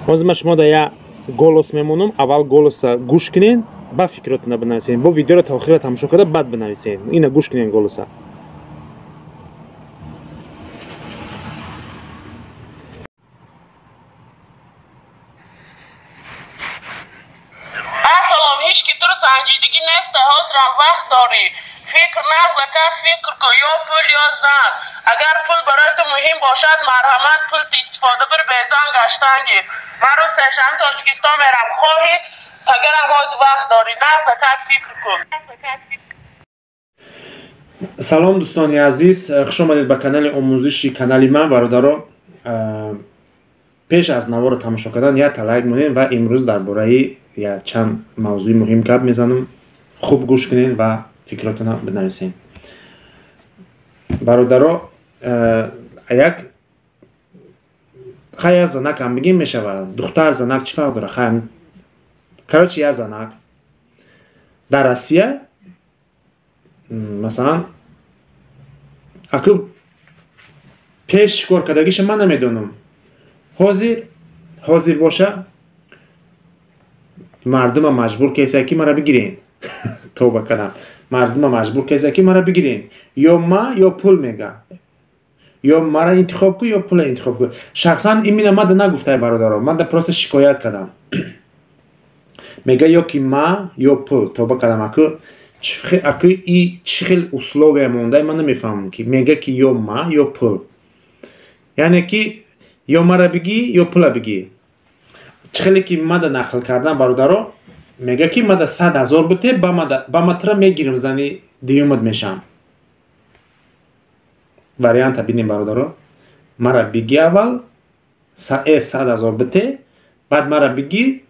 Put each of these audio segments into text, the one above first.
ҳозир ман шумо да я голос мемонам. Аввал голоса гӯш кунед, ба фикротона бинависед. Бо видеоро то охира тамошо карда баъд бинависед. Ина гӯш кунед голоса. Assalom, hech ki tur sanjidagi nesta, hozir vaqt dori. Fikr nafza kat fikr ko yo pul yo zan. Agar pul برای تو مهم باشد مرحمت پول استفاده بر بیزان گشتنگی. من رو سشن تاجیکستان میرم خواهی اگر هم از وقت داری نفذ kat fikr کن. سلام دوستان عزیز، خوش آمدید به کانال آموزشی کانال من. برادران، پیش از نوار رو تماشا کردن یک لایک مونین و امروز درباره یک چند موضوع مهم گپ میزنم. خوب گوش کنین و فکراتون رو بنویسین. برادران، یک خیلی زنک هم بگیم میشود دختر زنک چی فرق داره؟ خیلی کارچی یک زنک در روسیه مثلا اگه پیش کار کردگیش من نمیدونم، حاضر باشه مردم مجبور کسی که مرا بگیرین توبه کنم، مردم مجبور کسی که مرا بگیرین، یا ما یا پول میگه، یا مرا انتخاب کو یا پول انتخاب کو. شخصا این من نگفته برادران، من پروس شکایت کردم میگه یا که ما یا پول. توبه کردم اکو ای چه خیلی اسلوبی مونده من نمیفهمم که میگه که یا ما یا پول، یعنی که یا مرا بگی یا پول بگی. چه خیلی که من نقل کردم برادران، میگه که من 100,000 بده با متر میگیرم زنی دیومد میشم. وریانت ببینیم برادران، مرا بگی اول 100,000 بده، بعد مرا بگی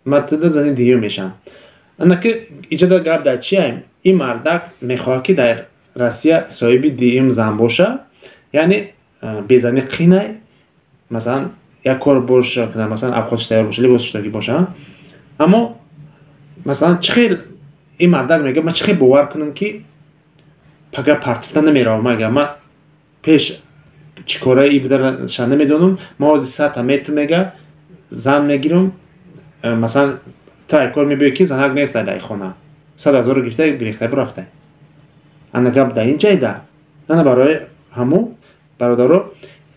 متر زنی دیوم میشم. انا که ایجاد گپ در چیه؟ این مردک میخواد که در روسیه صاحب دیوم زن باشه، یعنی بزنی قینه، مثلا یک کار باشه که مثلا افخودش تیار باشه، لباسش تاگی باشه. اما مثلا چخیل این مردک میگه من چخیل باور کنم که پگه پرتفته نمیره. مگه من پیش چیکاره ای بدر شن نمیدونم، ما از 100 متر میگه زن میگیرم، مثلا تا یک کار میبینی که زنک نیست در خانه 100,000 گرفته برفته. انا گپ در این جای ده. انا برای همو برادرو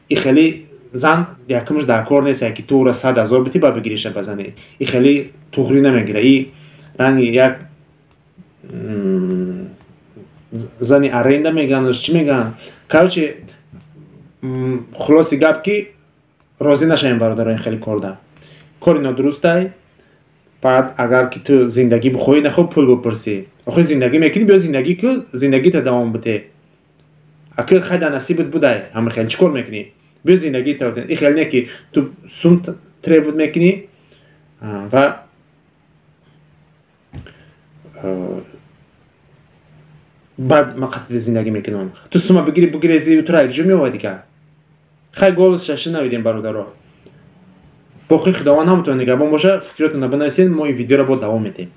این خیلی زن یکمش در کار نیست که تو را 100,000 بتی با بگیریش بزنی. این خیلی توخری نمیگیره. این رنگ یک زنی ارنده میگن چی میگن. کارچه خلاصی گپ که راضی نشین برادرای خیلی کار ده. کاری نادرسته. بعد اگر که تو زندگی بخوای نخوب پول بپرسی. آخه زندگی میکنی بیا زندگی که زندگی تا دوام بده. اگه خیلی نصیبت بوده همه خیلی چیکار میکنی؟ بیا زندگی تا این خیلی نه که تو سوم تریود میکنی و بعد مقطع زندگی میکنم. تو سوم بگیری زی تو را یک جمعی وادی که خیلی گولش شش نویدیم برادرها. با خداوند هم تو نگهبان باشه. فکراتون رو بنویسین، ما این ویدیو رو با دوام میدیم.